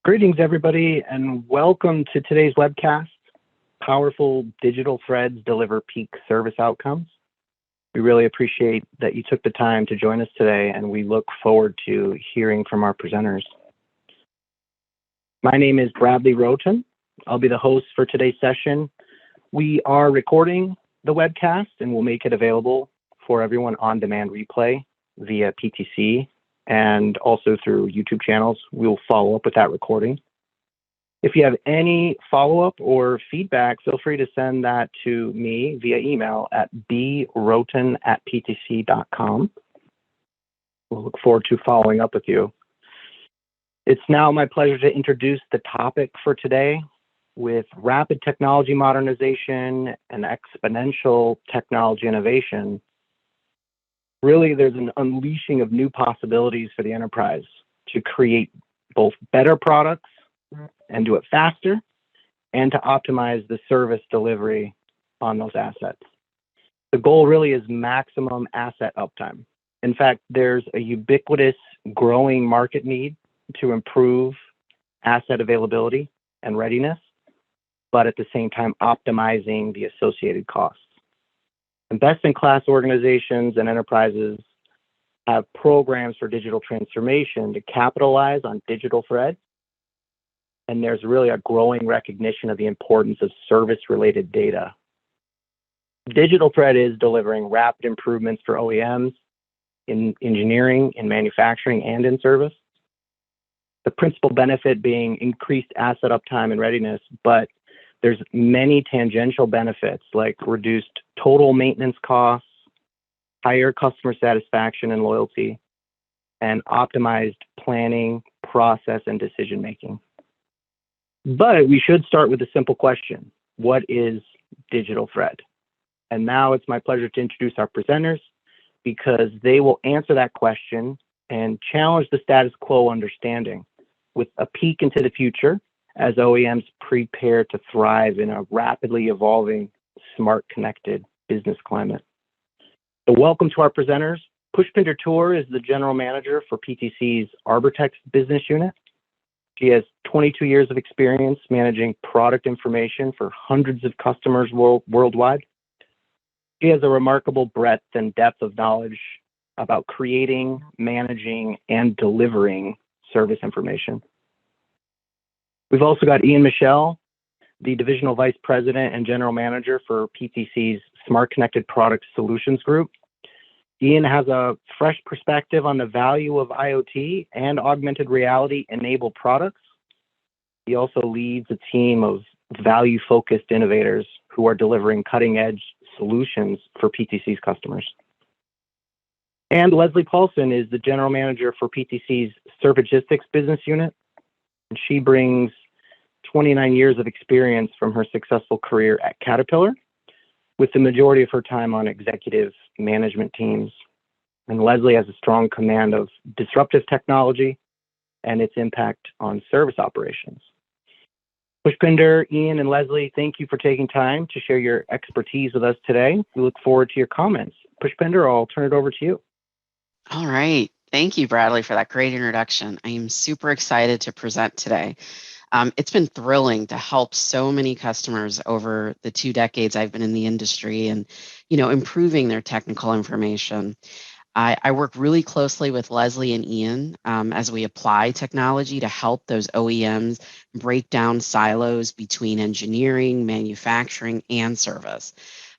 Greetings, everybody, and welcome to today's webcast. Powerful digital threads deliver peak service outcomes. We really appreciate that you took the time to join us today, and we look forward to hearing from our presenters. My name is Bradley Roten. I'll be the host for today's session. We are recording the webcast, and we'll make it available for everyone on demand replay via PTC and also through YouTube channels. We'll follow up with that recording. If you have any follow-up or feedback, feel free to send that to me via email at broten@ptc.com. We'll look forward to following up with you. It's now my pleasure to introduce the topic for today. With rapid technology modernization and exponential technology innovation, really, there's an unleashing of new possibilities for the enterprise to create both better products and do it faster, and to optimize the service delivery on those assets. The goal really is maximum asset uptime. In fact, there's a ubiquitous growing market need to improve asset availability and readiness, but at the same time optimizing the associated costs. And best-in-class organizations and enterprises have programs for digital transformation to capitalize on digital thread. And there's really a growing recognition of the importance of service-related data. Digital thread is delivering rapid improvements for OEMs in engineering, in manufacturing, and in service. The principal benefit being increased asset uptime and readiness, but there's many tangential benefits like reduced total maintenance costs, higher customer satisfaction and loyalty, and optimized planning, process, and decision-making. But we should start with a simple question. What is digital thread? And now it's my pleasure to introduce our presenters because they will answer that question and challenge the status quo understanding with a peek into the future as OEMs prepare to thrive in a rapidly evolving, smart, connected business climate. So welcome to our presenters. Pushpinder Tour is the general manager for PTC's Arbortext business unit. She has 22 years of experience managing product information for hundreds of customers worldwide. She has a remarkable breadth and depth of knowledge about creating, managing, and delivering service information. We've also got Ian Michelle, the Divisional Vice President and General Manager for PTC's Smart Connected Product Solutions Group. Ian has a fresh perspective on the value of IoT and augmented reality enabled products. He also leads a team of value-focused innovators who are delivering cutting-edge solutions for PTC's customers. And Leslie Paulson is the General Manager for PTC's Servigistics business unit. And she brings 29 years of experience from her successful career at Caterpillar, with the majority of her time on executive management teams. And Leslie has a strong command of disruptive technology and its impact on service operations. Pushpinder, Ian, and Leslie, thank you for taking time to share your expertise with us today. We look forward to your comments. Pushpinder, I'll turn it over to you. All right. Thank you, Bradley, for that great introduction. I am super excited to present today. It's been thrilling to help so many customers over the 2 decades I've been in the industry and, improving their technical information. I work really closely with Leslie and Ian as we apply technology to help those OEMs break down silos between engineering, manufacturing, and service,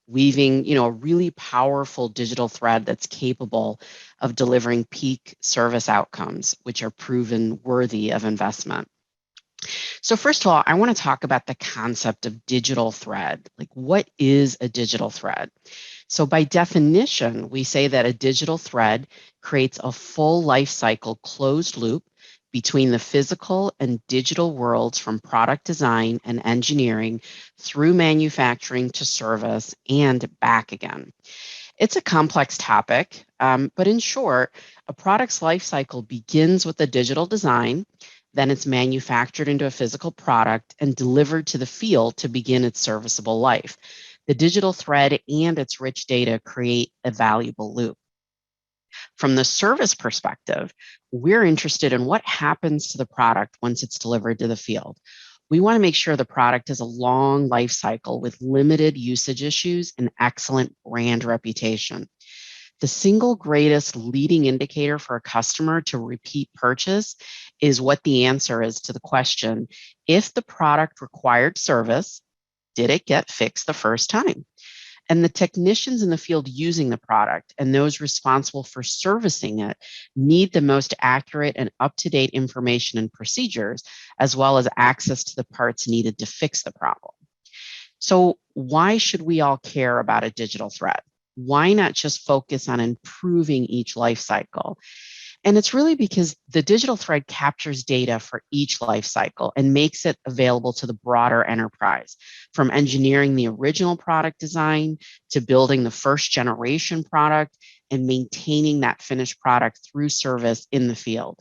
weaving, a really powerful digital thread that's capable of delivering peak service outcomes, which are proven worthy of investment. So first of all, I want to talk about the concept of digital thread. Like, what is a digital thread? So by definition, we say that a digital thread creates a full life cycle closed loop between the physical and digital worlds, from product design and engineering through manufacturing to service and back again. It's a complex topic, but in short, a product's life cycle begins with the digital design. Then it's manufactured into a physical product and delivered to the field to begin its serviceable life. The digital thread and its rich data create a valuable loop. From the service perspective, we're interested in what happens to the product once it's delivered to the field. We want to make sure the product has a long life cycle with limited usage issues and excellent brand reputation. The single greatest leading indicator for a customer to repeat purchase is what the answer is to the question, if the product required service, did it get fixed the first time? And the technicians in the field using the product and those responsible for servicing it need the most accurate and up-to-date information and procedures, as well as access to the parts needed to fix the problem. So why should we all care about a digital thread? Why not just focus on improving each life cycle? And it's really because the digital thread captures data for each life cycle and makes it available to the broader enterprise, from engineering the original product design to building the first generation product and maintaining that finished product through service in the field.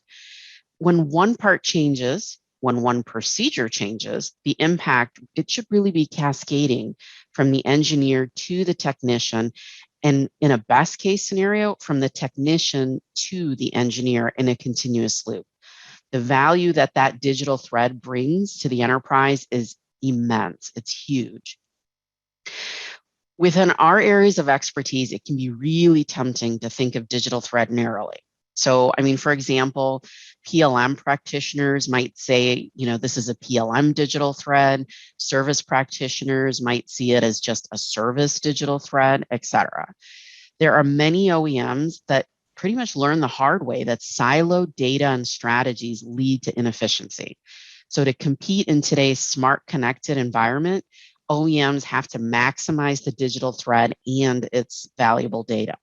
When one part changes, when one procedure changes, the impact, it should really be cascading from the engineer to the technician, and in a best case scenario, from the technician to the engineer in a continuous loop. The value that that digital thread brings to the enterprise is immense. It's huge. Within our areas of expertise, it can be really tempting to think of digital thread narrowly. So, I mean, for example, PLM practitioners might say, this is a PLM digital thread. Service practitioners might see it as just a service digital thread, et cetera. There are many OEMs that pretty much learn the hard way that siloed data and strategies lead to inefficiency. So to compete in today's smart connected environment, OEMs have to maximize the digital thread and its valuable data.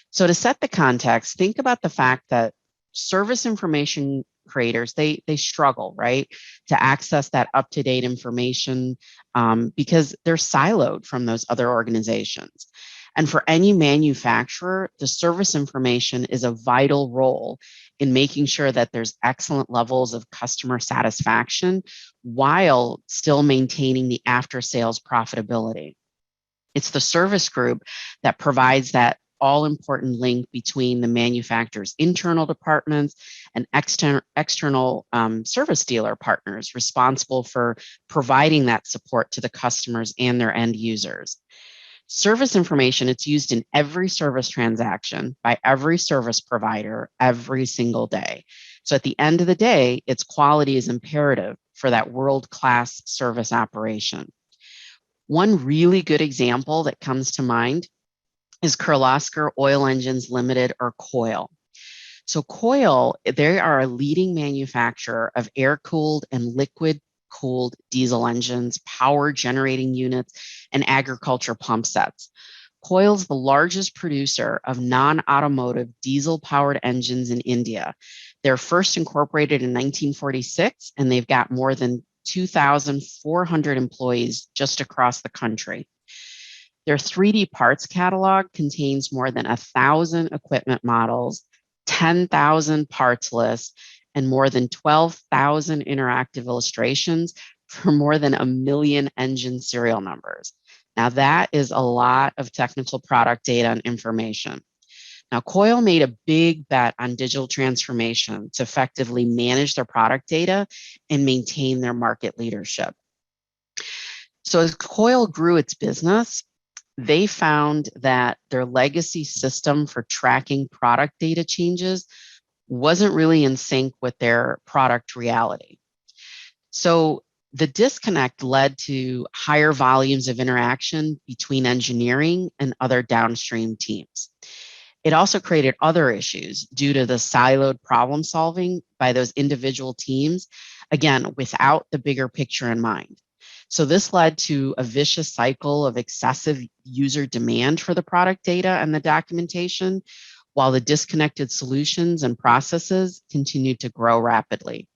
So to set the context, think about the fact that service information creators, they struggle, right, to access that up-to-date information because they're siloed from those other organizations. And for any manufacturer, the service information is a vital role in making sure that there's excellent levels of customer satisfaction while still maintaining the after-sales profitability. It's the service group that provides that all-important link between the manufacturer's internal departments and external service dealer partners responsible for providing that support to the customers and their end users. Service information, it's used in every service transaction by every service provider every single day. So at the end of the day, its quality is imperative for that world-class service operation. One really good example that comes to mind is Kirloskar Oil Engines Limited, or COIL. So COIL, they are a leading manufacturer of air-cooled and liquid-cooled diesel engines, power generating units, and agriculture pump sets. COIL's the largest producer of non-automotive diesel-powered engines in India. They're first incorporated in 1946, and they've got more than 2,400 employees just across the country. Their 3D parts catalog contains more than 1,000 equipment models, 10,000 parts lists, and more than 12,000 interactive illustrations for more than 1 million engine serial numbers. Now, that is a lot of technical product data and information. Now, COIL made a big bet on digital transformation to effectively manage their product data and maintain their market leadership. So as COIL grew its business, they found that their legacy system for tracking product data changes wasn't really in sync with their product reality. So the disconnect led to higher volumes of interaction between engineering and other downstream teams. It also created other issues due to the siloed problem solving by those individual teams, again, without the bigger picture in mind. So this led to a vicious cycle of excessive user demand for the product data and the documentation, while the disconnected solutions and processes continued to grow rapidly.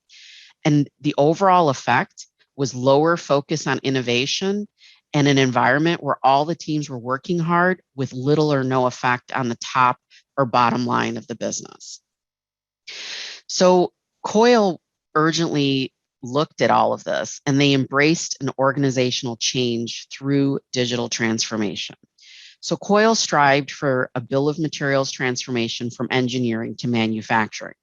And the overall effect was lower focus on innovation and an environment where all the teams were working hard with little or no effect on the top or bottom line of the business. So COIL urgently looked at all of this, and they embraced an organizational change through digital transformation. So Coil strived for a bill of materials transformation from engineering to manufacturing.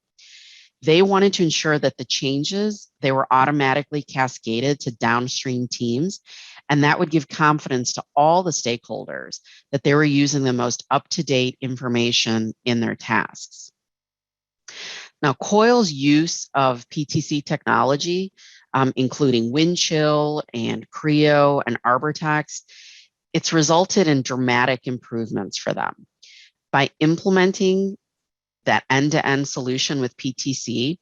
They wanted to ensure that the changes, they were automatically cascaded to downstream teams, and that would give confidence to all the stakeholders that they were using the most up-to-date information in their tasks. Now, Coil's use of PTC technology, including Windchill and Creo and ArborText, it's resulted in dramatic improvements for them. By implementing that end-to-end solution with PTC,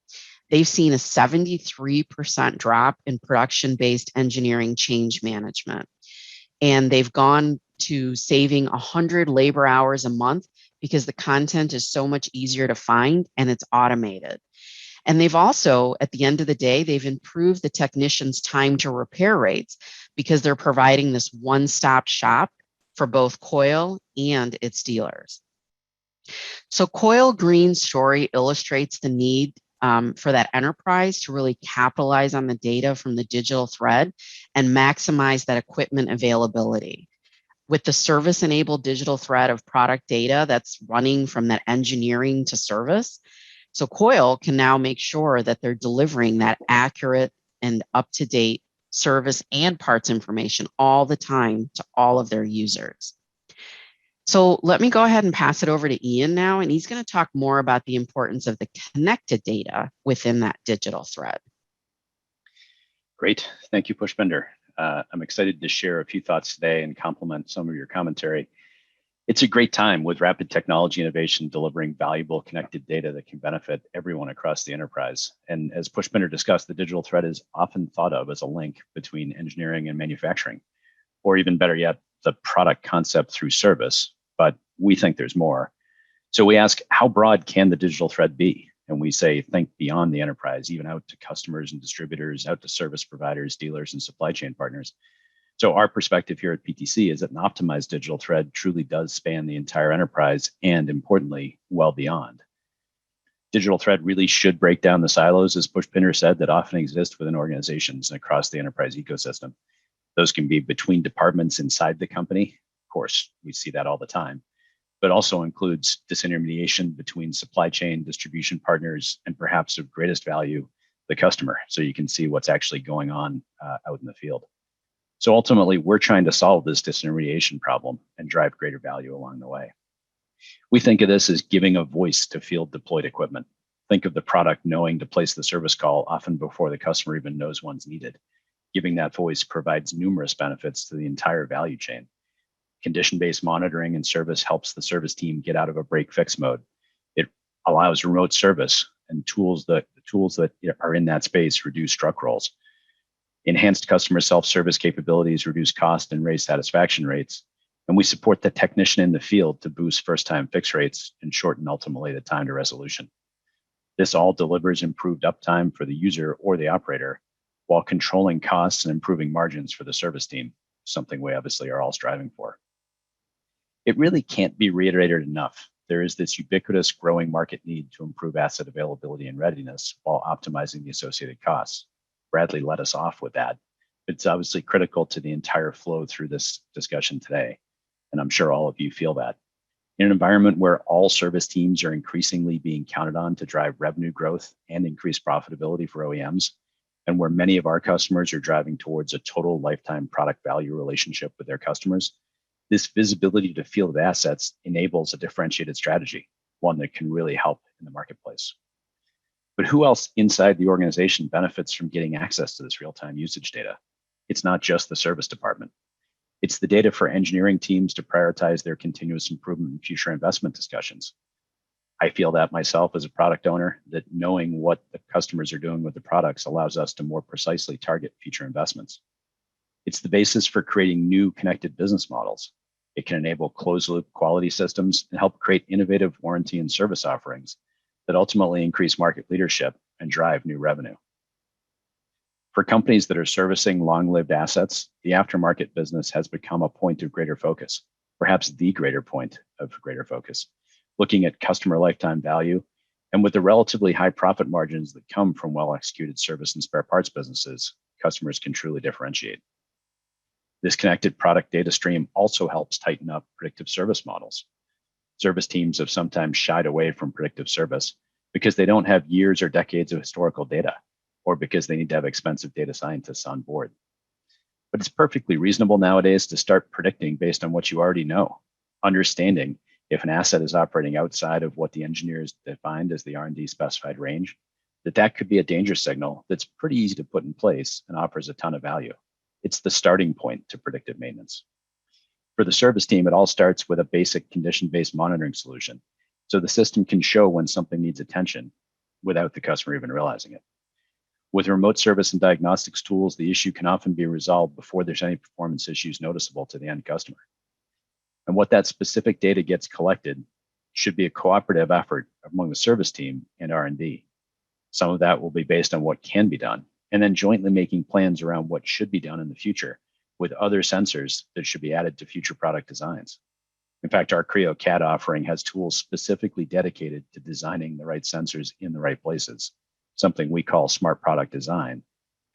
they've seen a 73% drop in production-based engineering change management. And they've gone to saving 100 labor hours a month because the content is so much easier to find and it's automated. And they've also, at the end of the day, they've improved the technicians' time to repair rates because they're providing this one-stop shop for both Coil and its dealers. So Coil Green's story illustrates the need for that enterprise to really capitalize on the data from the digital thread and maximize that equipment availability. With the service-enabled digital thread of product data that's running from that engineering to service, so Coil can now make sure that they're delivering that accurate and up-to-date service and parts information all the time to all of their users. So let me go ahead and pass it over to Ian now, and he's going to talk more about the importance of the connected data within that digital thread. Great. Thank you, Pushpinder. I'm excited to share a few thoughts today and complement some of your commentary. It's a great time with rapid technology innovation delivering valuable connected data that can benefit everyone across the enterprise. And as Pushpinder discussed, the digital thread is often thought of as a link between engineering and manufacturing, or even better yet, the product concept through service. But we think there's more. So we ask, how broad can the digital thread be? And we say, think beyond the enterprise, even out to customers and distributors, out to service providers, dealers, and supply chain partners. So our perspective here at PTC is that an optimized digital thread truly does span the entire enterprise and, importantly, well beyond. Digital thread really should break down the silos, as Pushpinder said, that often exist within organizations and across the enterprise ecosystem. Those can be between departments inside the company. Of course, we see that all the time, but also includes disintermediation between supply chain, distribution partners, and perhaps of greatest value, the customer, so you can see what's actually going on out in the field. So ultimately, we're trying to solve this disintermediation problem and drive greater value along the way. We think of this as giving a voice to field deployed equipment. Think of the product knowing to place the service call often before the customer even knows one's needed. Giving that voice provides numerous benefits to the entire value chain. Condition-based monitoring and service helps the service team get out of a break-fix mode. It allows remote service, and tools that are in that space reduce truck rolls. Enhanced customer self-service capabilities reduce cost and raise satisfaction rates. And we support the technician in the field to boost first-time fix rates and shorten ultimately the time to resolution. This all delivers improved uptime for the user or the operator while controlling costs and improving margins for the service team, something we obviously are all striving for. It really can't be reiterated enough. There is this ubiquitous growing market need to improve asset availability and readiness while optimizing the associated costs. Bradley led us off with that. It's obviously critical to the entire flow through this discussion today, and I'm sure all of you feel that. In an environment where all service teams are increasingly being counted on to drive revenue growth and increase profitability for OEMs, and where many of our customers are driving towards a total lifetime product value relationship with their customers, this visibility to field assets enables a differentiated strategy, one that can really help in the marketplace. But who else inside the organization benefits from getting access to this real-time usage data? It's not just the service department. It's the data for engineering teams to prioritize their continuous improvement and future investment discussions. I feel that myself as a product owner, that knowing what the customers are doing with the products allows us to more precisely target future investments. It's the basis for creating new connected business models. It can enable closed-loop quality systems and help create innovative warranty and service offerings that ultimately increase market leadership and drive new revenue. For companies that are servicing long-lived assets, the aftermarket business has become a point of greater focus, perhaps the greater point of greater focus, looking at customer lifetime value, and with the relatively high profit margins that come from well-executed service and spare parts businesses, customers can truly differentiate. This connected product data stream also helps tighten up predictive service models. Service teams have sometimes shied away from predictive service because they don't have years or decades of historical data, or because they need to have expensive data scientists on board. But it's perfectly reasonable nowadays to start predicting based on what you already know, understanding if an asset is operating outside of what the engineers defined as the R&D specified range, that could be a danger signal that's pretty easy to put in place and offers a ton of value. It's the starting point to predictive maintenance. For the service team, it all starts with a basic condition-based monitoring solution, so the system can show when something needs attention without the customer even realizing it. With remote service and diagnostics tools, the issue can often be resolved before there's any performance issues noticeable to the end customer. And what that specific data gets collected should be a cooperative effort among the service team and R&D. Some of that will be based on what can be done, and then jointly making plans around what should be done in the future with other sensors that should be added to future product designs. In fact, our Creo CAD offering has tools specifically dedicated to designing the right sensors in the right places, something we call smart product design,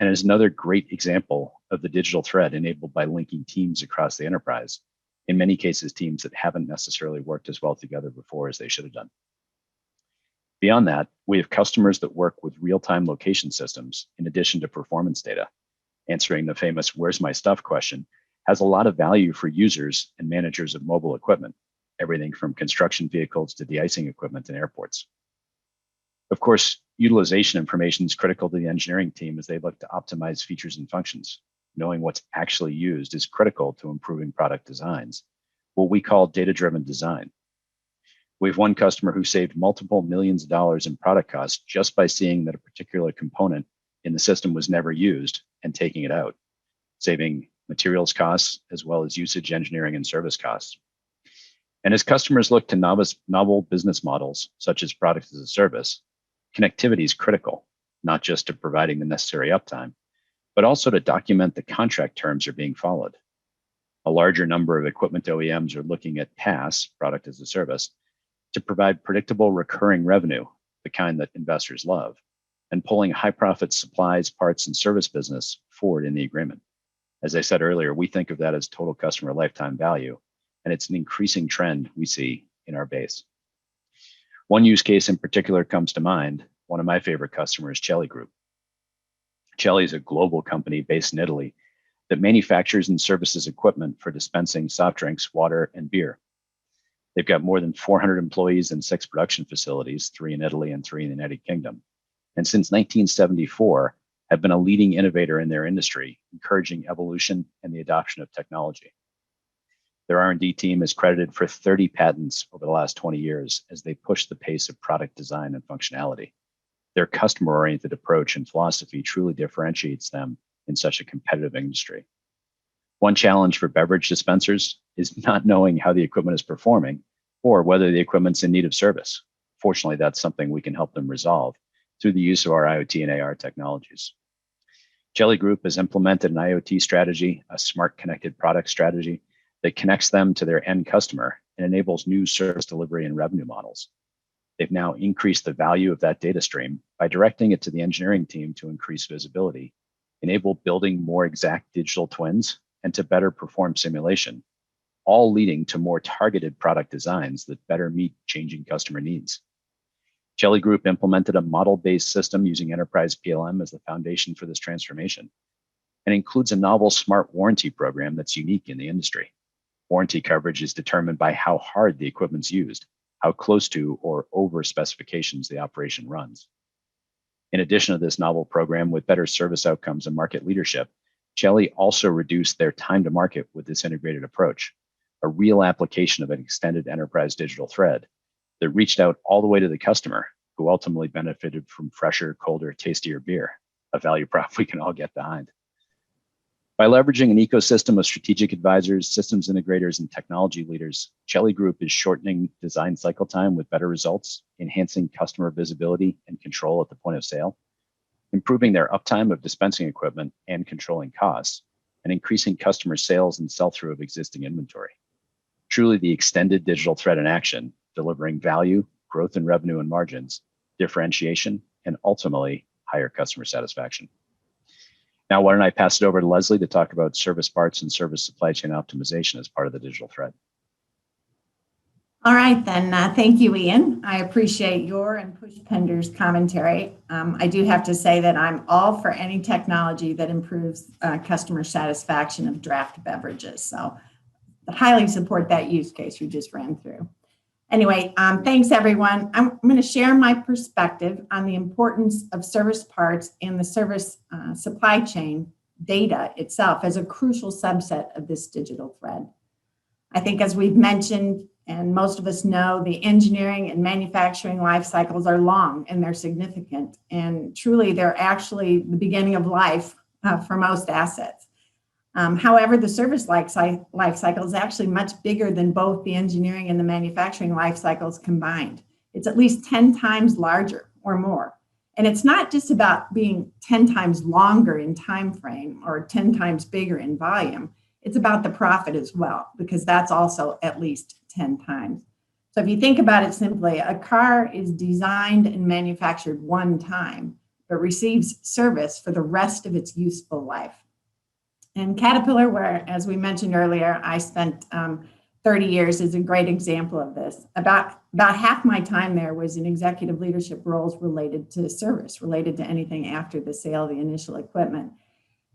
and is another great example of the digital thread enabled by linking teams across the enterprise, in many cases, teams that haven't necessarily worked as well together before as they should have done. Beyond that, we have customers that work with real-time location systems in addition to performance data. Answering the famous "where's my stuff" question has a lot of value for users and managers of mobile equipment, everything from construction vehicles to de-icing equipment in airports. Of course, utilization information is critical to the engineering team as they look to optimize features and functions. Knowing what's actually used is critical to improving product designs, what we call data-driven design. We have one customer who saved multiple millions of dollars in product costs just by seeing that a particular component in the system was never used and taking it out, saving materials costs as well as usage, engineering, and service costs. And as customers look to novel business models, such as product as a service, connectivity is critical, not just to providing the necessary uptime, but also to document the contract terms are being followed. A larger number of equipment OEMs are looking at PaaS, product as a service, to provide predictable recurring revenue, the kind that investors love, and pulling high profit supplies, parts, and service business forward in the agreement. As I said earlier, we think of that as total customer lifetime value, and it's an increasing trend we see in our base. One use case in particular comes to mind, one of my favorite customers, Celli Group. Celli is a global company based in Italy that manufactures and services equipment for dispensing soft drinks, water, and beer. They've got more than 400 employees in 6 production facilities, 3 in Italy and 3 in the United Kingdom. And since 1974, have been a leading innovator in their industry, encouraging evolution and the adoption of technology. Their R&D team is credited for 30 patents over the last 20 years as they push the pace of product design and functionality. Their customer-oriented approach and philosophy truly differentiates them in such a competitive industry. One challenge for beverage dispensers is not knowing how the equipment is performing or whether the equipment's in need of service. Fortunately, that's something we can help them resolve through the use of our IoT and AR technologies. Celli Group has implemented an IoT strategy, a smart connected product strategy that connects them to their end customer and enables new service delivery and revenue models. They've now increased the value of that data stream by directing it to the engineering team to increase visibility, enable building more exact digital twins, and to better perform simulation, all leading to more targeted product designs that better meet changing customer needs. Celli Group implemented a model-based system using enterprise PLM as the foundation for this transformation, and includes a novel smart warranty program that's unique in the industry. Warranty coverage is determined by how hard the equipment's used, how close to or over specifications the operation runs. In addition to this novel program with better service outcomes and market leadership, Celli also reduced their time to market with this integrated approach, a real application of an extended enterprise digital thread that reached out all the way to the customer, who ultimately benefited from fresher, colder, tastier beer, a value prop we can all get behind. By leveraging an ecosystem of strategic advisors, systems integrators, and technology leaders, Celli Group is shortening design cycle time with better results, enhancing customer visibility and control at the point of sale, improving their uptime of dispensing equipment and controlling costs, and increasing customer sales and sell-through of existing inventory. Truly the extended digital thread in action, delivering value, growth in revenue and margins, differentiation, and ultimately higher customer satisfaction. Now, why don't I pass it over to Leslie to talk about service parts and service supply chain optimization as part of the digital thread. All right, then. Thank you, Ian. I appreciate your and Pushpinder's commentary. I do have to say that I'm all for any technology that improves customer satisfaction of draft beverages. So I highly support that use case you just ran through. Anyway, thanks, everyone. I'm going to share my perspective on the importance of service parts and the service supply chain data itself as a crucial subset of this digital thread. I think, as we've mentioned, and most of us know, the engineering and manufacturing life cycles are long and they're significant. And truly, they're actually the beginning of life for most assets. However, the service life cycle is actually much bigger than both the engineering and the manufacturing life cycles combined. It's at least 10 times larger or more. And it's not just about being 10 times longer in time frame or 10 times bigger in volume. It's about the profit as well, because that's also at least 10 times. So if you think about it simply, a car is designed and manufactured one time, but receives service for the rest of its useful life. And Caterpillar, where, as we mentioned earlier, I spent 30 years, is a great example of this. About half my time there was in executive leadership roles related to service, related to anything after the sale of the initial equipment.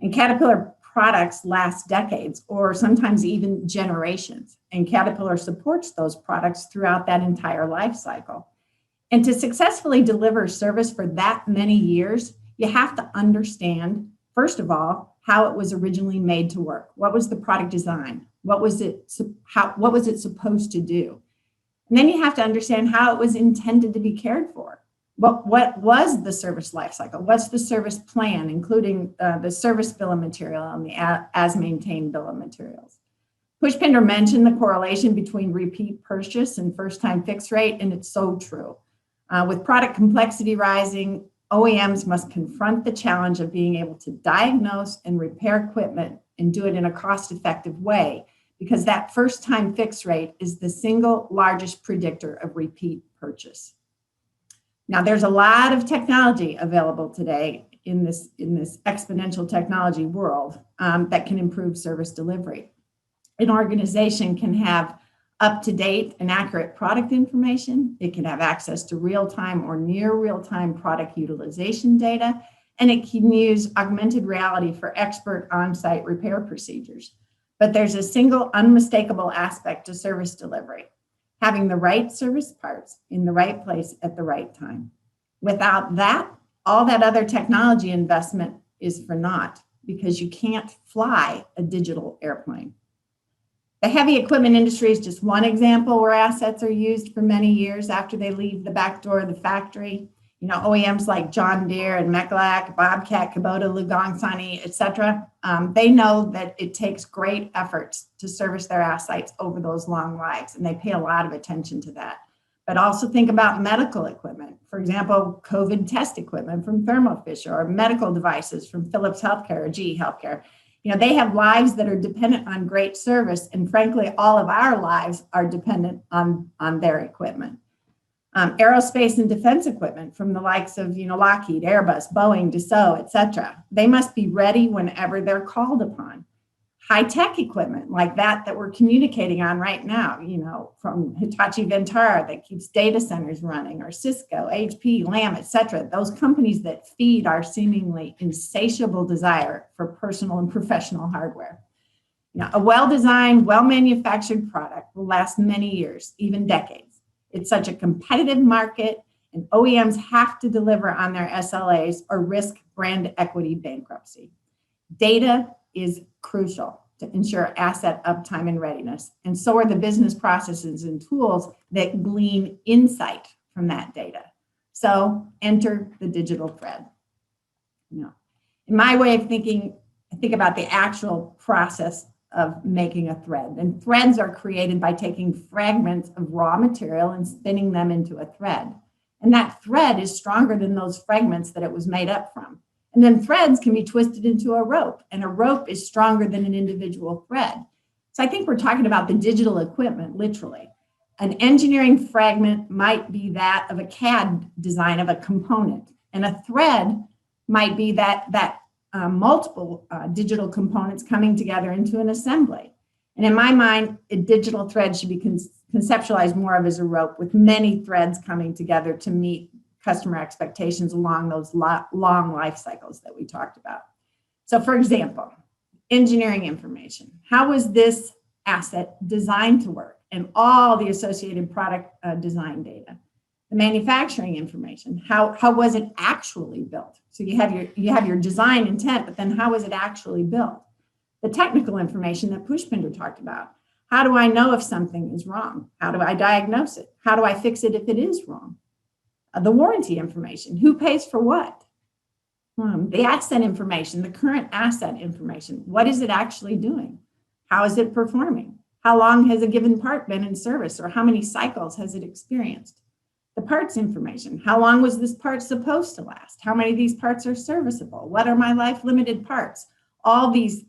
And Caterpillar products last decades or sometimes even generations. And Caterpillar supports those products throughout that entire life cycle. And to successfully deliver service for that many years, you have to understand, first of all, how it was originally made to work. What was the product design? What was it supposed to do? And then you have to understand how it was intended to be cared for. What was the service life cycle? What's the service plan, including the service bill of material and the as maintained bill of materials? Pushpinder mentioned the correlation between repeat purchase and first time fix rate, and it's so true. With product complexity rising, OEMs must confront the challenge of being able to diagnose and repair equipment and do it in a cost-effective way, because that first time fix rate is the single largest predictor of repeat purchase. Now, there's a lot of technology available today in this exponential technology world that can improve service delivery. An organization can have up-to-date and accurate product information. It can have access to real-time or near real-time product utilization data, and it can use augmented reality for expert on-site repair procedures. But there's a single unmistakable aspect to service delivery: having the right service parts in the right place at the right time. Without that, all that other technology investment is for naught, because you can't fly a digital airplane. The heavy equipment industry is just one example where assets are used for many years after they leave the back door of the factory. You know, OEMs like John Deere and Mechalak, Bobcat, Kubota, Lugong, Sani, et cetera, they know that it takes great efforts to service their assets over those long lives, and they pay a lot of attention to that. But also think about medical equipment. For example, COVID test equipment from Thermo Fisher, or medical devices from Philips Healthcare or GE Healthcare. You know, they have lives that are dependent on great service, and frankly, all of our lives are dependent on their equipment. Aerospace and defense equipment from the likes of, Lockheed, Airbus, Boeing, Dassault, et cetera. They must be ready whenever they're called upon. High-tech equipment like that we're communicating on right now, from Hitachi Vantara that keeps data centers running, or Cisco, HP, Lam, et cetera. Those companies that feed our seemingly insatiable desire for personal and professional hardware. A well-designed, well-manufactured product will last many years, even decades. It's such a competitive market, and OEMs have to deliver on their SLAs or risk brand equity bankruptcy. Data is crucial to ensure asset uptime and readiness, and so are the business processes and tools that glean insight from that data. So enter the digital thread. In my way of thinking, I think about the actual process of making a thread. And threads are created by taking fragments of raw material and spinning them into a thread. And that thread is stronger than those fragments that it was made up from. And then threads can be twisted into a rope, and a rope is stronger than an individual thread. So I think we're talking about the digital equipment, literally. An engineering fragment might be that of a CAD design of a component, and a thread might be that multiple digital components coming together into an assembly. And in my mind, a digital thread should be conceptualized more of as a rope with many threads coming together to meet customer expectations along those long life cycles that we talked about. So for example, engineering information. How was this asset designed to work? And all the associated product design data. The manufacturing information. How was it actually built? So you have your design intent, but then how was it actually built? The technical information that Pushpinder talked about. How do I know if something is wrong? How do I diagnose it? How do I fix it if it is wrong? The warranty information. Who pays for what? The asset information, the current asset information. What is it actually doing? How is it performing? How long has a given part been in service, or how many cycles has it experienced? The parts information. How long was this part supposed to last? How many of these parts are serviceable? What are my life limited parts? All these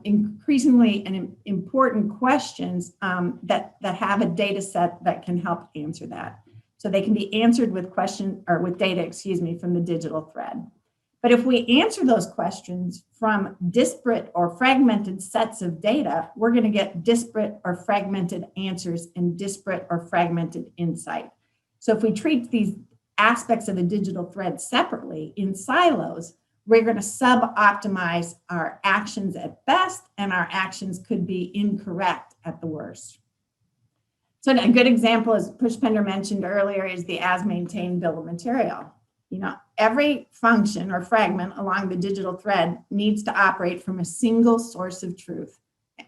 increasingly and important questions that have a data set that can help answer that. So they can be answered with data from the digital thread. But if we answer those questions from disparate or fragmented sets of data, we're going to get disparate or fragmented answers and disparate or fragmented insight. So if we treat these aspects of a digital thread separately in silos, we're going to sub-optimize our actions at best, and our actions could be incorrect at the worst. So a good example, as Pushpinder mentioned earlier, is the as-maintained bill of material. Every function or fragment along the digital thread needs to operate from a single source of truth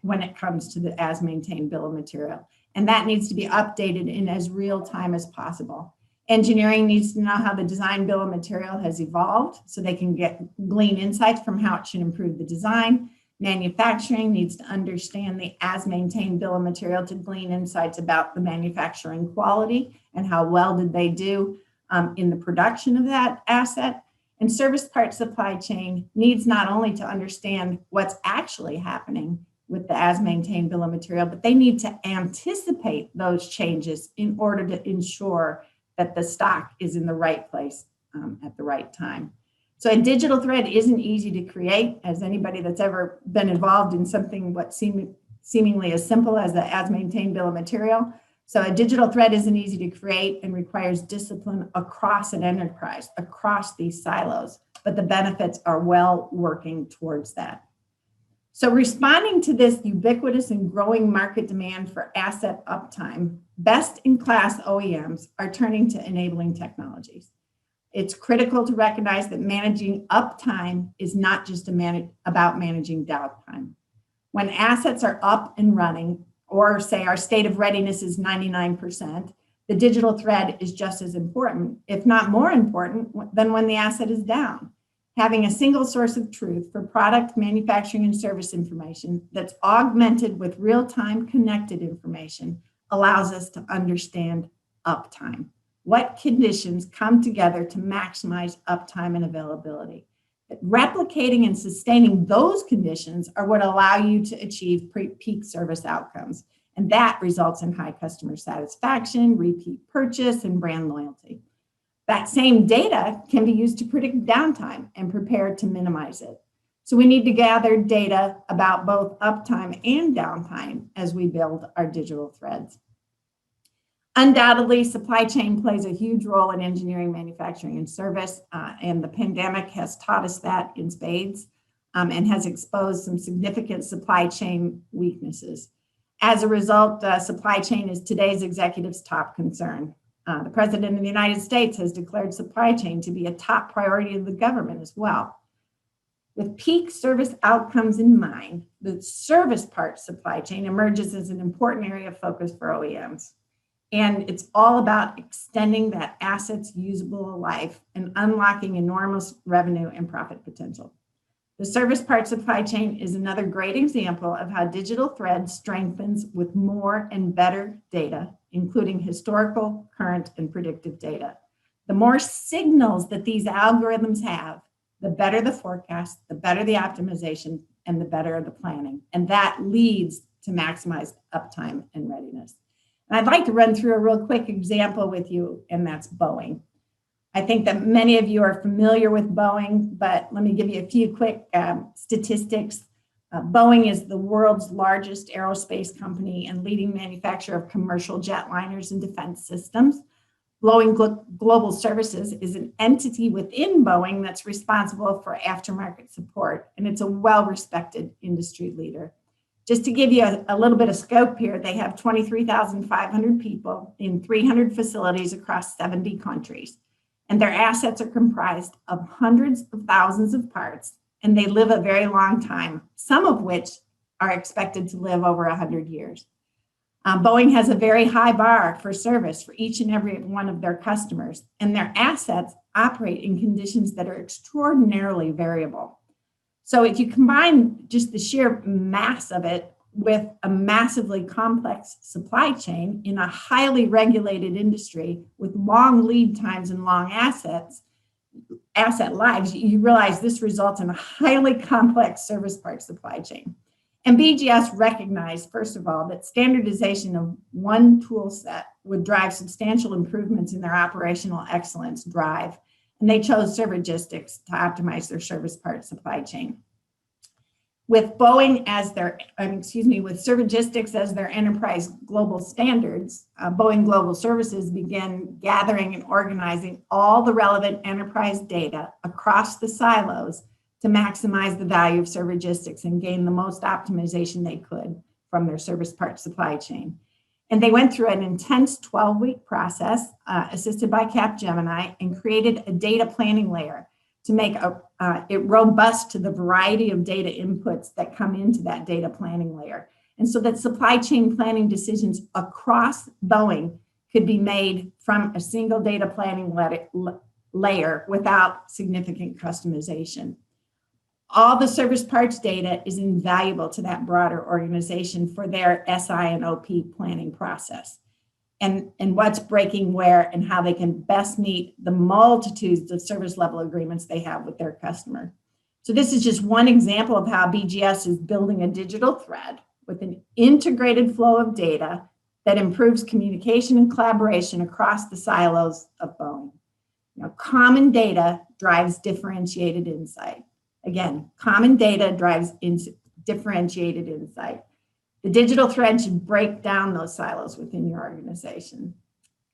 when it comes to the as-maintained bill of material. And that needs to be updated in as real time as possible. Engineering needs to know how the design bill of material has evolved so they can glean insights from how it should improve the design. Manufacturing needs to understand the as-maintained bill of material to glean insights about the manufacturing quality and how well did they do in the production of that asset. And service part supply chain needs not only to understand what's actually happening with the as-maintained bill of material, but they need to anticipate those changes in order to ensure that the stock is in the right place at the right time. So a digital thread isn't easy to create, as anybody that's ever been involved in something what seemingly as simple as the as-maintained bill of material. So a digital thread isn't easy to create and requires discipline across an enterprise, across these silos, but the benefits are well working towards that. So responding to this ubiquitous and growing market demand for asset uptime, best-in-class OEMs are turning to enabling technologies. It's critical to recognize that managing uptime is not just about managing downtime. When assets are up and running, or say our state of readiness is 99%, the digital thread is just as important, if not more important, than when the asset is down. Having a single source of truth for product, manufacturing, and service information that's augmented with real-time connected information allows us to understand uptime. What conditions come together to maximize uptime and availability? Replicating and sustaining those conditions are what allow you to achieve peak service outcomes. And that results in high customer satisfaction, repeat purchase, and brand loyalty. That same data can be used to predict downtime and prepare to minimize it. So we need to gather data about both uptime and downtime as we build our digital threads. Undoubtedly, supply chain plays a huge role in engineering, manufacturing, and service, and the pandemic has taught us that in spades and has exposed some significant supply chain weaknesses. As a result, supply chain is today's executives' top concern. The President of the United States has declared supply chain to be a top priority of the government as well. With peak service outcomes in mind, the service part supply chain emerges as an important area of focus for OEMs. And it's all about extending that asset's usable life and unlocking enormous revenue and profit potential. The service part supply chain is another great example of how digital thread strengthens with more and better data, including historical, current, and predictive data. The more signals that these algorithms have, the better the forecast, the better the optimization, and the better the planning. And that leads to maximized uptime and readiness. And I'd like to run through a real quick example with you, and that's Boeing. I think that many of you are familiar with Boeing, but let me give you a few quick statistics. Boeing is the world's largest aerospace company and leading manufacturer of commercial jetliners and defense systems. Boeing Global Services is an entity within Boeing that's responsible for aftermarket support, and it's a well-respected industry leader. Just to give you a little bit of scope here, they have 23,500 people in 300 facilities across 70 countries. And their assets are comprised of hundreds of thousands of parts, and they live a very long time, some of which are expected to live over 100 years. Boeing has a very high bar for service for each and every one of their customers, and their assets operate in conditions that are extraordinarily variable. So if you combine just the sheer mass of it with a massively complex supply chain in a highly regulated industry with long lead times and long asset lives, you realize this results in a highly complex service part supply chain. And BGS recognized, first of all, that standardization of one tool set would drive substantial improvements in their operational excellence drive. And they chose Servigistics to optimize their service part supply chain. With Boeing as their, with Servigistics as their enterprise global standards, Boeing Global Services began gathering and organizing all the relevant enterprise data across the silos to maximize the value of Servigistics and gain the most optimization they could from their service part supply chain. And they went through an intense 12-week process assisted by Capgemini and created a data planning layer to make it robust to the variety of data inputs that come into that data planning layer. And so that supply chain planning decisions across Boeing could be made from a single data planning layer without significant customization. All the service parts data is invaluable to that broader organization for their SI and OP planning process. And what's breaking where and how they can best meet the multitudes of service level agreements they have with their customer. So this is just one example of how BGS is building a digital thread with an integrated flow of data that improves communication and collaboration across the silos of Boeing. Now, common data drives differentiated insight. Again, common data drives differentiated insight. The digital thread should break down those silos within your organization.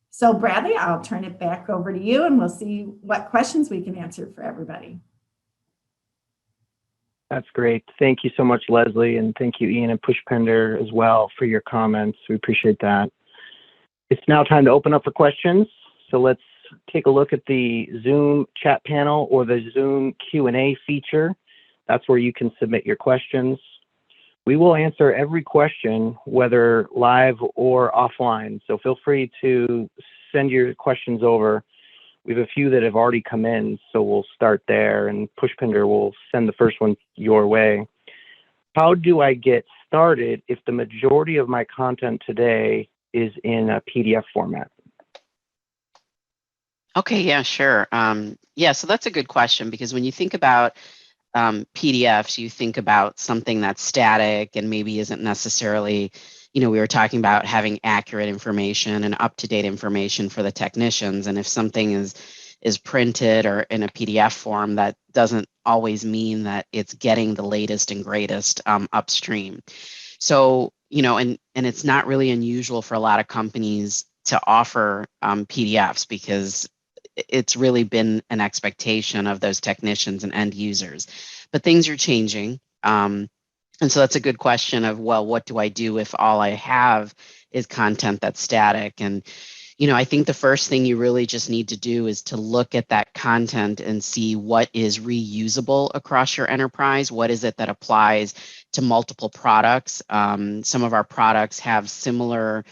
So Bradley, I'll turn it back over to you and we'll see what questions we can answer for everybody. That's great. Thank you so much, Leslie, and thank you, Ian and Pushpender as well for your comments. We appreciate that. It's now time to open up for questions. So let's take a look at the Zoom chat panel or the Zoom Q&A feature. That's where you can submit your questions. We will answer every question, whether live or offline. So feel free to send your questions over. We have a few that have already come in, so we'll start there, and Pushpender will send the first one your way. How do I get started if the majority of my content today is in a PDF format? Okay, yeah, sure. So that's a good question, because when you think about PDFs, you think about something that's static and maybe isn't necessarily, we were talking about having accurate information and up-to-date information for the technicians. And if something is printed or in a PDF form, that doesn't always mean that it's getting the latest and greatest upstream. So, and it's not really unusual for a lot of companies to offer PDFs, because it's really been an expectation of those technicians and end users. But things are changing. And so that's a good question of, well, what do I do if all I have is content that's static? And, I think the first thing you really just need to do is to look at that content and see what is reusable across your enterprise. What is it that applies to multiple products? Some of our products have similar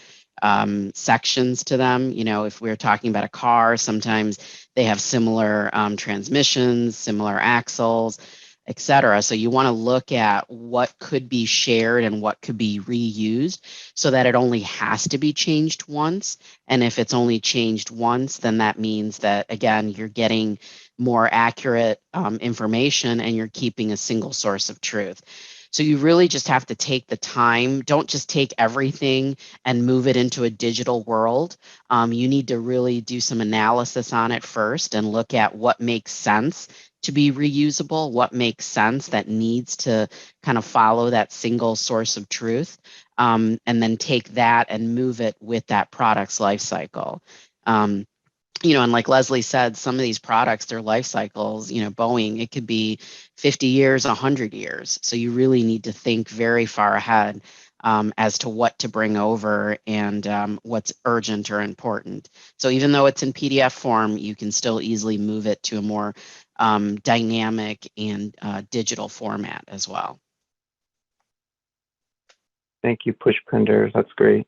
sections to them. If we're talking about a car, sometimes they have similar transmissions, similar axles, etc. So you want to look at what could be shared and what could be reused, so that it only has to be changed once. And if it's only changed once, then that means that, again, you're getting more accurate information and you're keeping a single source of truth. So you really just have to take the time. Don't just take everything and move it into a digital world. You need to really do some analysis on it first and look at what makes sense to be reusable, what makes sense that needs to kind of follow that single source of truth, and then take that and move it with that product's life cycle. And like Leslie said, some of these products, their life cycles, Boeing, it could be 50 years, 100 years. So you really need to think very far ahead as to what to bring over and what's urgent or important. So even though it's in PDF form, you can still easily move it to a more dynamic and digital format as well. Thank you, Pushpinder. That's great.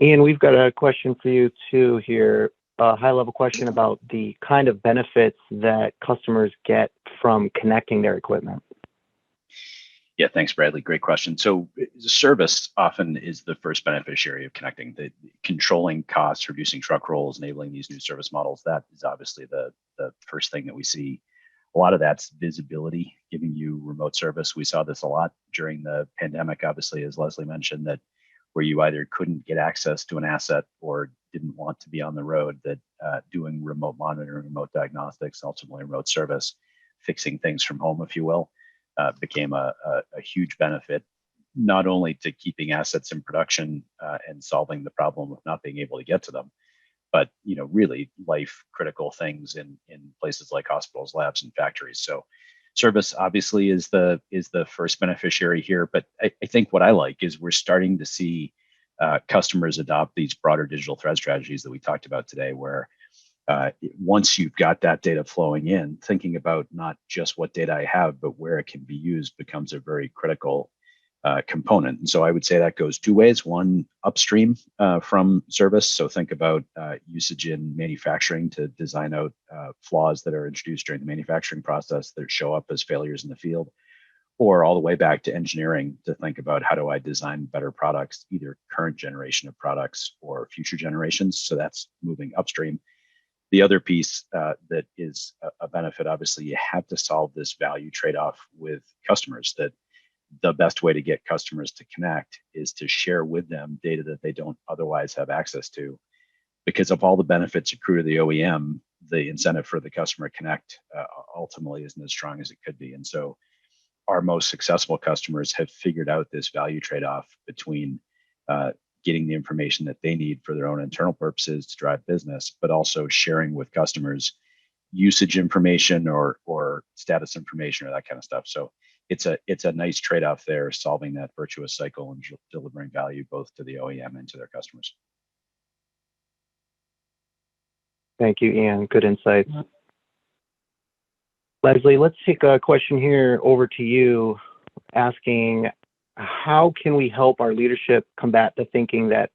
Ian, we've got a question for you too here, a high-level question about the kind of benefits that customers get from connecting their equipment. Yeah, thanks, Bradley. Great question. So service often is the first beneficiary of connecting. The controlling costs, reducing truck rolls, enabling these new service models, that is obviously the first thing that we see. A lot of that's visibility, giving you remote service. We saw this a lot during the pandemic, obviously, as Leslie mentioned, that where you either couldn't get access to an asset or didn't want to be on the road, that doing remote monitoring, remote diagnostics, ultimately remote service, fixing things from home, if you will, became a huge benefit, not only to keeping assets in production and solving the problem of not being able to get to them, but really life critical things in places like hospitals, labs, and factories. So service obviously is the first beneficiary here, but I think what I like is we're starting to see customers adopt these broader digital thread strategies that we talked about today, where once you've got that data flowing in, thinking about not just what data I have, but where it can be used becomes a very critical component. And so I would say that goes two ways. One, upstream from service. So think about usage in manufacturing to design out flaws that are introduced during the manufacturing process that show up as failures in the field, or all the way back to engineering to think about how do I design better products, either current generation of products or future generations. So that's moving upstream. The other piece that is a benefit, obviously, you have to solve this value trade-off with customers, that the best way to get customers to connect is to share with them data that they don't otherwise have access to. Because of all the benefits accrue to the OEM, the incentive for the customer to connect ultimately isn't as strong as it could be. And so our most successful customers have figured out this value trade-off between getting the information that they need for their own internal purposes to drive business, but also sharing with customers usage information or status information or that kind of stuff. So it's a nice trade-off there, solving that virtuous cycle and delivering value both to the OEM and to their customers. Thank you, Ian. Good insights. Leslie, let's take a question here over to you, asking, how can we help our leadership combat the thinking that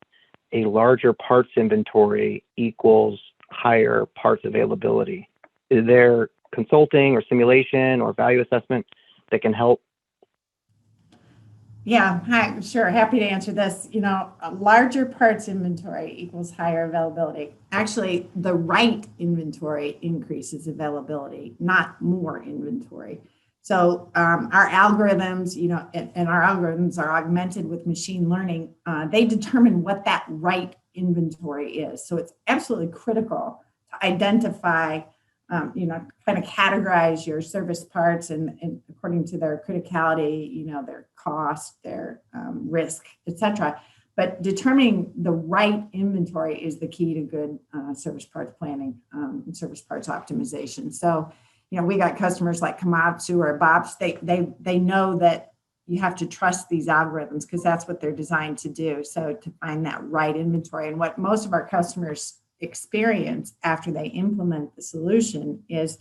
a larger parts inventory equals higher parts availability? Is there consulting or simulation or value assessment that can help? Yeah, hi, sure. Happy to answer this. A larger parts inventory equals higher availability. Actually, the right inventory increases availability, not more inventory. So our algorithms, and our algorithms are augmented with machine learning. They determine what that right inventory is. So it's absolutely critical to identify, kind of categorize your service parts and according to their criticality, their cost, their risk, etc. But determining the right inventory is the key to good service parts planning and service parts optimization. So, we got customers like Komatsu or Bob's. They know that you have to trust these algorithms because that's what they're designed to do. So to find that right inventory, and what most of our customers experience after they implement the solution is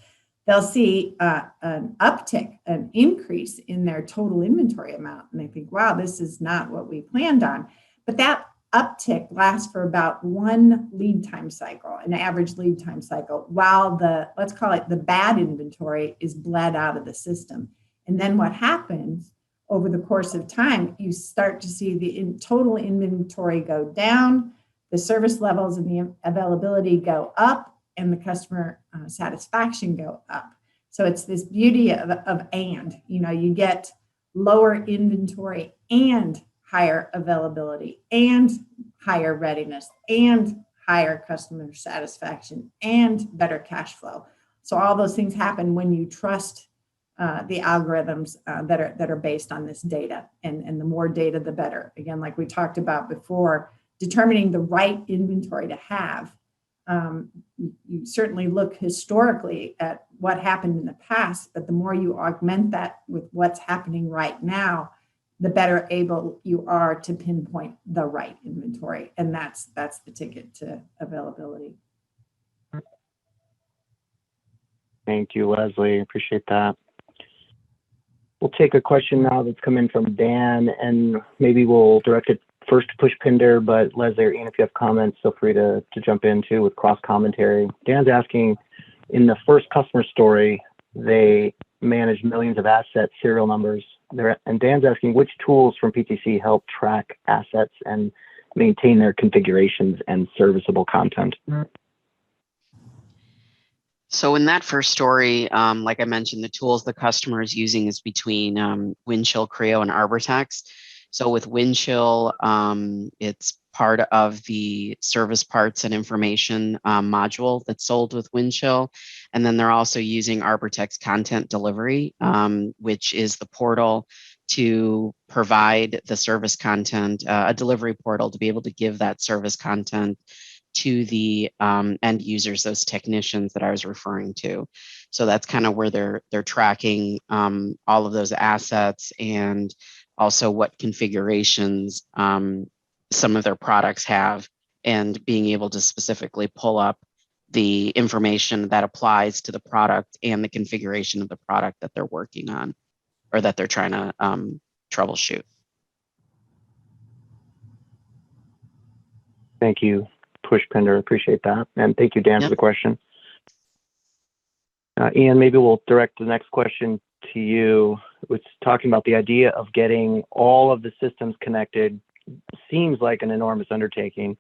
they'll see an uptick, an increase in their total inventory amount. And they think, wow, this is not what we planned on. But that uptick lasts for about one lead time cycle, an average lead time cycle, while let's call it the bad inventory is bled out of the system. And then what happens over the course of time, you start to see the total inventory go down, the service levels and the availability go up, and the customer satisfaction go up. So it's this beauty of and, you get lower inventory and higher availability and higher readiness and higher customer satisfaction and better cash flow. So all those things happen when you trust the algorithms that are based on this data, and the more data, the better. Again, like we talked about before, determining the right inventory to have. You certainly look historically at what happened in the past, but the more you augment that with what's happening right now, the better able you are to pinpoint the right inventory, and that's the ticket to availability. Thank you, Leslie. Appreciate that. We'll take a question now that's come in from Dan, and maybe we'll direct it first to Pushpinder, but Leslie or Ian, if you have comments, feel free to jump in too with cross commentary. Dan's asking, in the first customer story, they manage millions of asset serial numbers. And Dan's asking, which tools from PTC help track assets and maintain their configurations and serviceable content? So in that first story, like I mentioned, the tools the customer is using is between Windchill, Creo, and Arbortext. So with Windchill, it's part of the service parts and information module that's sold with Windchill. And then they're also using Arbortext Content Delivery, which is the portal to provide the service content, a delivery portal to be able to give that service content to the end users, those technicians that I was referring to. So that's kind of where they're tracking all of those assets, and also what configurations some of their products have, and being able to specifically pull up the information that applies to the product and the configuration of the product that they're working on or that they're trying to troubleshoot. Thank you, Pushpinder. Appreciate that. And thank you, Dan, for the question. Ian, maybe we'll direct the next question to you. It's talking about the idea of getting all of the systems connected. Seems like an enormous undertaking.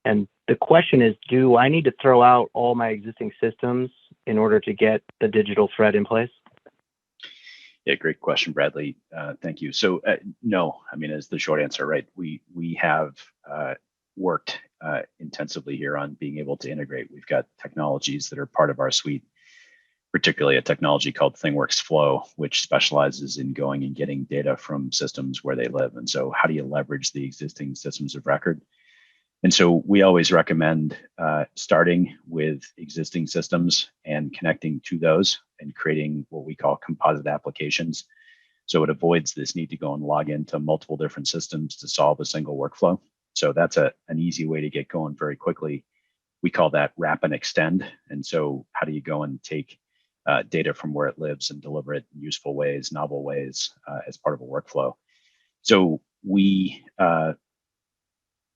And the question is, do I need to throw out all my existing systems in order to get the digital thread in place? Yeah, great question, Bradley. Thank you. So no, I mean, is the short answer, right? We have worked intensively here on being able to integrate. We've got technologies that are part of our suite, particularly a technology called ThingWorx Flow, which specializes in going and getting data from systems where they live. And so how do you leverage the existing systems of record? And so we always recommend starting with existing systems and connecting to those and creating what we call composite applications. So it avoids this need to go and log into multiple different systems to solve a single workflow. So that's an easy way to get going very quickly. We call that wrap and extend. And so how do you go and take data from where it lives and deliver it in useful ways, novel ways as part of a workflow? So we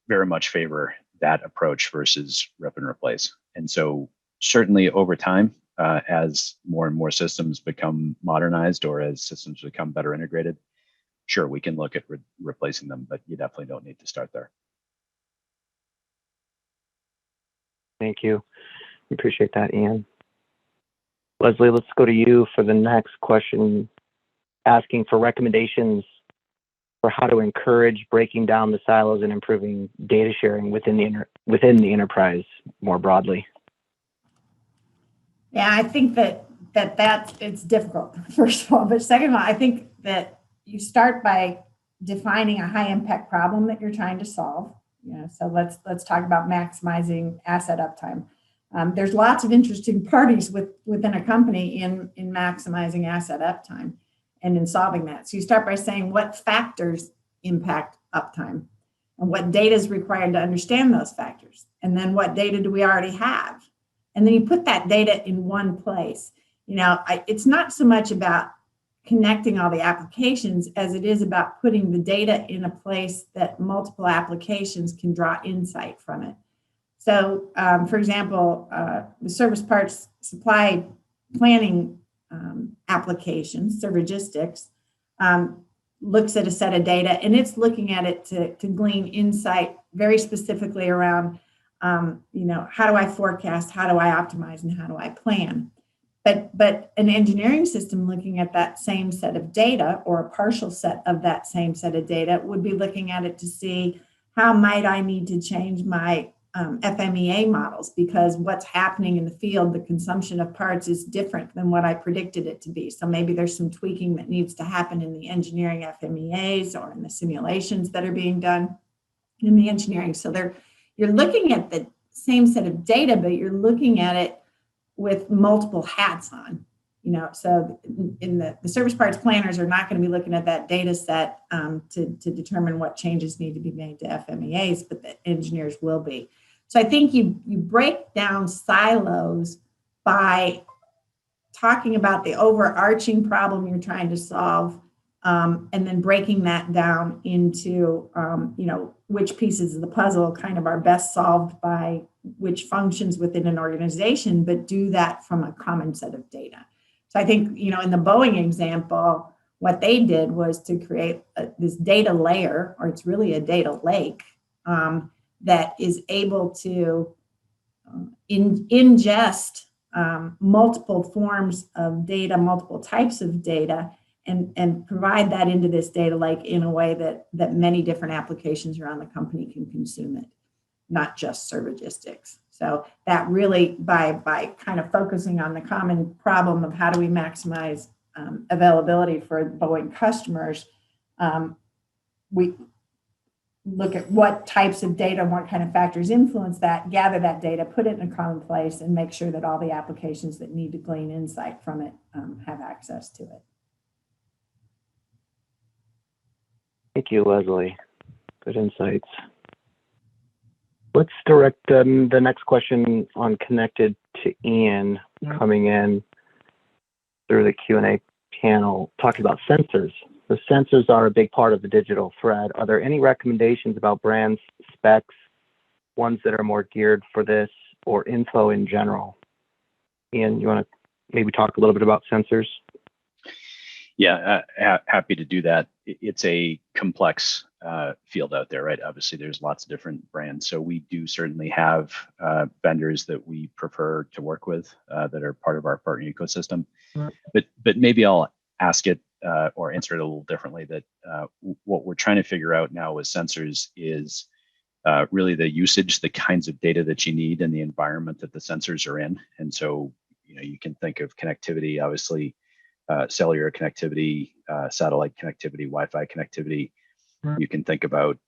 very much favor that approach versus rip and replace. And so certainly over time, as more and more systems become modernized or as systems become better integrated, sure, we can look at replacing them, but you definitely don't need to start there. Thank you. Appreciate that, Ian. Leslie, let's go to you for the next question, asking for recommendations for how to encourage breaking down the silos and improving data sharing within the enterprise more broadly. Yeah, I think that it's difficult, first of all, but second of all, I think that you start by defining a high impact problem that you're trying to solve. So let's talk about maximizing asset uptime. There's lots of interesting parties within a company in maximizing asset uptime and in solving that. So you start by saying what factors impact uptime and what data is required to understand those factors. And then what data do we already have? And then you put that data in one place. It's not so much about connecting all the applications as it is about putting the data in a place that multiple applications can draw insight from it. So, for example, the service parts supply planning application, Servigistics, looks at a set of data, and it's looking at it to glean insight very specifically around, how do I forecast, how do I optimize, and how do I plan? But an engineering system looking at that same set of data, or a partial set of that same set of data, would be looking at it to see how might I need to change my FMEA models, because what's happening in the field, the consumption of parts is different than what I predicted it to be. So maybe there's some tweaking that needs to happen in the engineering FMEAs or in the simulations that are being done in the engineering. So you're looking at the same set of data, but you're looking at it with multiple hats on. So in the service parts planners are not going to be looking at that data set to determine what changes need to be made to FMEAs, but the engineers will be. So I think you break down silos by talking about the overarching problem you're trying to solve, and then breaking that down into, which pieces of the puzzle kind of are best solved by which functions within an organization, but do that from a common set of data. So I think, in the Boeing example, what they did was to create this data layer, or it's really a data lake, that is able to ingest multiple forms of data, multiple types of data, and provide that into this data lake in a way that many different applications around the company can consume it, not just Servigistics. So that really, by kind of focusing on the common problem of how do we maximize availability for Boeing customers, we look at what types of data, what kind of factors influence that, gather that data, put it in a common place, and make sure that all the applications that need to glean insight from it have access to it. Thank you, Leslie. Good insights. Let's direct the next question on connected to Ian, coming in through the Q&A panel, talking about sensors. The sensors are a big part of the digital thread. Are there any recommendations about brands, specs, ones that are more geared for this, or info in general? Ian, you want to maybe talk a little bit about sensors? Yeah, happy to do that. It's a complex field out there, right? Obviously, there's lots of different brands. So we do certainly have vendors that we prefer to work with that are part of our partner ecosystem. But maybe I'll ask it or answer it a little differently, that what we're trying to figure out now with sensors is really the usage, the kinds of data that you need, and the environment that the sensors are in. And so, you can think of connectivity, obviously, cellular connectivity, satellite connectivity, Wi-Fi connectivity. You can think about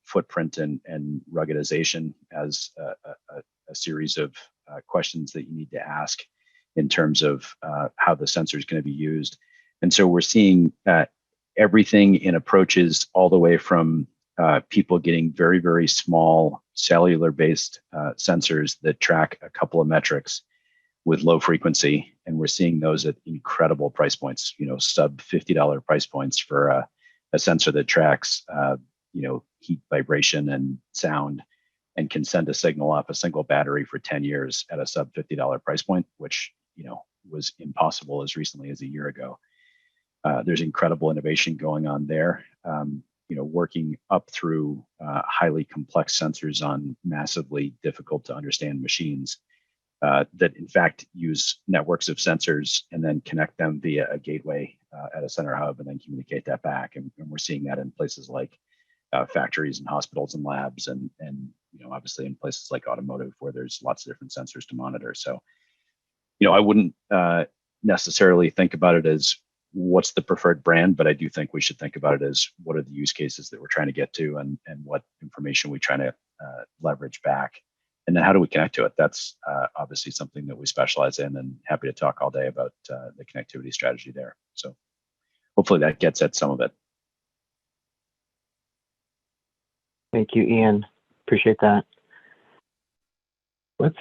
footprint and ruggedization as a series of questions that you need to ask in terms of how the sensor is going to be used. And so we're seeing everything in approaches all the way from people getting very, very small cellular-based sensors that track a couple of metrics with low frequency, and we're seeing those at incredible price points, sub $50 price points for a sensor that tracks, heat, vibration, and sound, and can send a signal off a single battery for 10 years at a sub $50 price point, which, was impossible as recently as a year ago. There's incredible innovation going on there, working up through highly complex sensors on massively difficult to understand machines. That in fact use networks of sensors and then connect them via a gateway at a center hub and then communicate that back. And we're seeing that in places like factories and hospitals and labs, and obviously in places like automotive where there's lots of different sensors to monitor. So, I wouldn't necessarily think about it as what's the preferred brand, but I do think we should think about it as what are the use cases that we're trying to get to, and what information we trying to leverage back. And then how do we connect to it? That's obviously something that we specialize in, and happy to talk all day about the connectivity strategy there. So hopefully that gets at some of it. Thank you, Ian. Appreciate that. Let's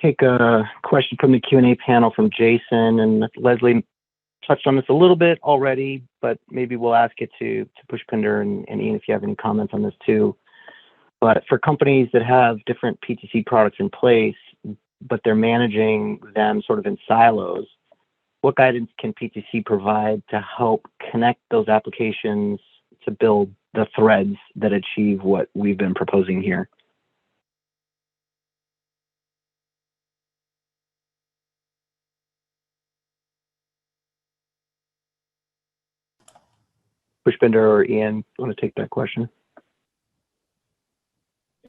take a question from the Q&A panel from Jason, and Leslie touched on this a little bit already, but maybe we'll ask it to Pushpinder and Ian if you have any comments on this too. But for companies that have different PTC products in place, but they're managing them sort of in silos, what guidance can PTC provide to help connect those applications to build the threads that achieve what we've been proposing here? Pushpinder or Ian want to take that question?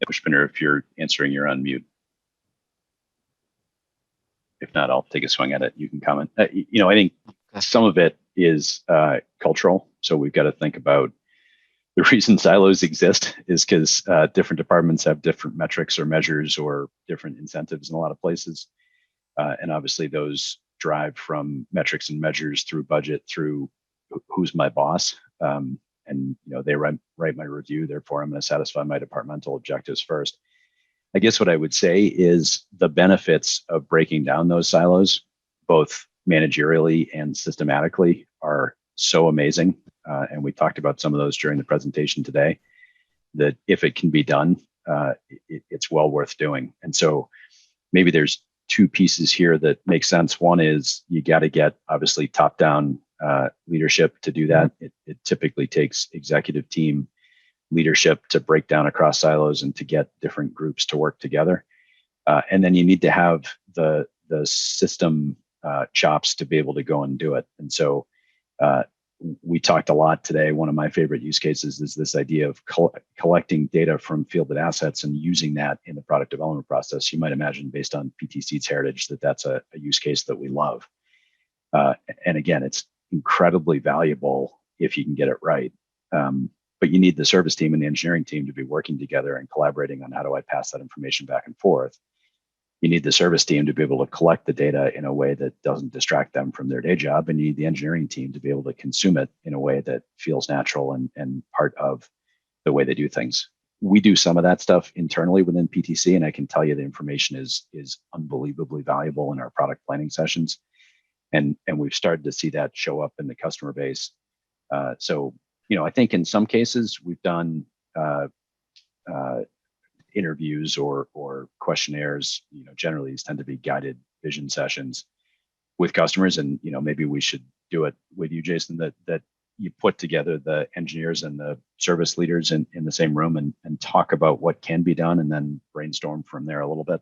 Pushpinder, if you're answering, you're on mute. If not, I'll take a swing at it. You can comment. I think some of it is cultural. So we've got to think about the reason silos exist is because different departments have different metrics or measures or different incentives in a lot of places. And obviously those drive from metrics and measures through budget, through who's my boss. And they write my review, therefore I'm going to satisfy my departmental objectives first. I guess what I would say is the benefits of breaking down those silos, both managerially and systematically, are so amazing. And we talked about some of those during the presentation today, that if it can be done, it's well worth doing. And so maybe there's two pieces here that make sense. One is you got to get obviously top-down leadership to do that. It typically takes executive team leadership to break down across silos and to get different groups to work together. And then you need to have the system chops to be able to go and do it. And so we talked a lot today. One of my favorite use cases is this idea of collecting data from fielded assets and using that in the product development process. You might imagine, based on PTC's heritage, that that's a use case that we love. And again, it's incredibly valuable if you can get it right. But you need the service team and the engineering team to be working together and collaborating on how do I pass that information back and forth. You need the service team to be able to collect the data in a way that doesn't distract them from their day job. And you need the engineering team to be able to consume it in a way that feels natural and part of the way they do things. We do some of that stuff internally within PTC, and I can tell you the information is unbelievably valuable in our product planning sessions. And we've started to see that show up in the customer base. So I think in some cases we've done interviews or questionnaires. Generally these tend to be guided vision sessions with customers, and maybe we should do it with you, Jason, that you put together the engineers and the service leaders in the same room and talk about what can be done, and then brainstorm from there a little bit.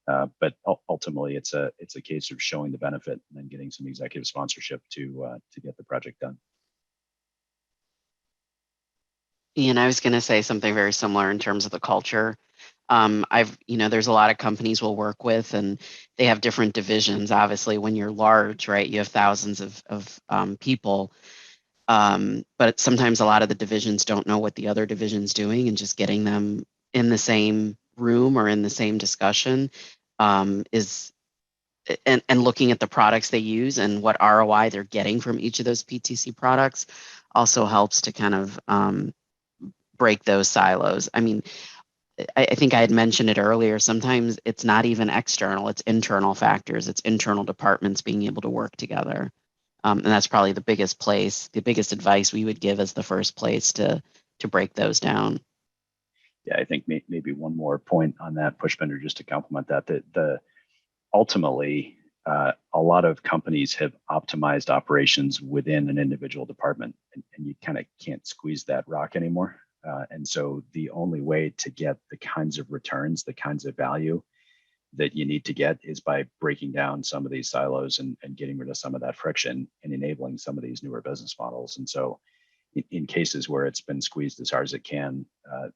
But ultimately, it's a case of showing the benefit and then getting some executive sponsorship to get the project done. Ian, I was going to say something very similar in terms of the culture. There's a lot of companies we'll work with, and they have different divisions. Obviously, when you're large, right, you have thousands of people. But sometimes a lot of the divisions don't know what the other division's doing, and just getting them in the same room or in the same discussion is looking at the products they use and what ROI they're getting from each of those PTC products also helps to kind of break those silos. I mean, I think I had mentioned it earlier. Sometimes it's not even external, it's internal factors. It's internal departments being able to work together. And that's probably the biggest advice we would give as the first place to break those down. Yeah, I think maybe one more point on that, Pushpinder, just to complement that, ultimately, a lot of companies have optimized operations within an individual department, and you kind of can't squeeze that rock anymore. And so the only way to get the kinds of returns, the kinds of value that you need to get is by breaking down some of these silos and getting rid of some of that friction and enabling some of these newer business models. And so in cases where it's been squeezed as hard as it can,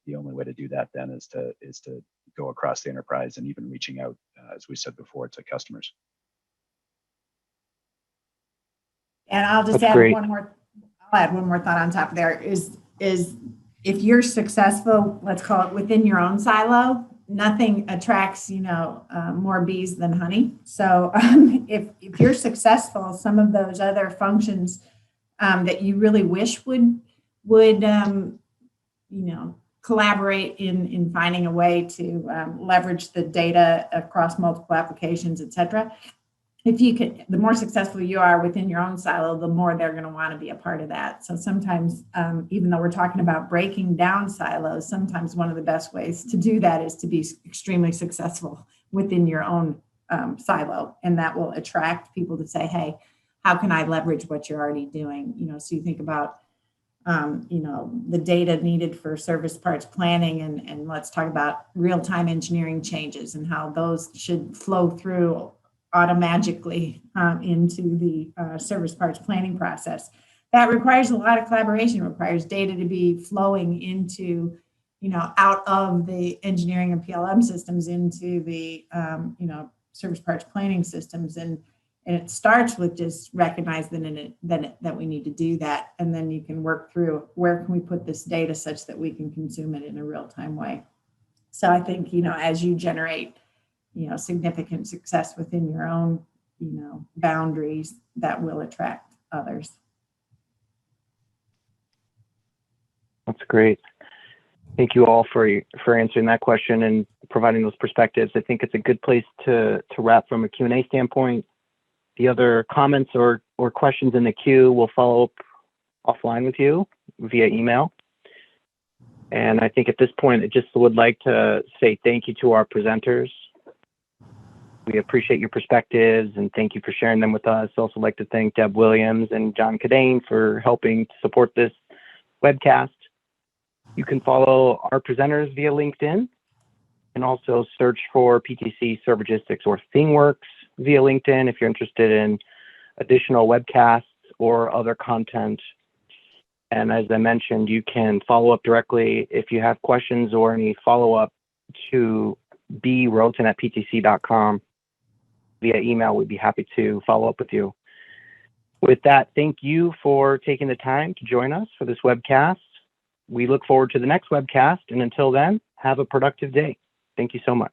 the only way to do that then is to go across the enterprise and even reaching out, as we said before, to customers. And I'll just add one more thought on top of there is if you're successful, let's call it within your own silo, nothing attracts, more bees than honey. So if you're successful, some of those other functions that you really wish would collaborate in finding a way to leverage the data across multiple applications, et cetera. If you could, the more successful you are within your own silo, the more they're going to want to be a part of that. So sometimes, even though we're talking about breaking down silos, sometimes one of the best ways to do that is to be extremely successful within your own silo. And that will attract people to say, hey, how can I leverage what you're already doing? So you think about, the data needed for service parts planning, and let's talk about real-time engineering changes and how those should flow through automagically into the service parts planning process. that requires a lot of collaboration. It requires data to be flowing into, out of the engineering and PLM systems into the, service parts planning systems. And it starts with just recognizing that we need to do that. And then you can work through where can we put this data such that we can consume it in a real-time way. So I think, as you generate, significant success within your own, boundaries, that will attract others. That's great. Thank you all for answering that question and providing those perspectives. I think it's a good place to wrap from a Q&A standpoint. The other comments or questions in the queue will follow up offline with you via email. And I think at this point, I just would like to say thank you to our presenters. We appreciate your perspectives and thank you for sharing them with us. Also like to thank Deb Williams and John Cadane for helping to support this webcast. You can follow our presenters via LinkedIn and also search for PTC Servigistics or ThingWorks via LinkedIn if you're interested in additional webcasts or other content. And as I mentioned, you can follow up directly if you have questions or any follow-up to broten@ptc.com via email. We'd be happy to follow up with you. With that, thank you for taking the time to join us for this webcast. We look forward to the next webcast, and until then, have a productive day. Thank you so much.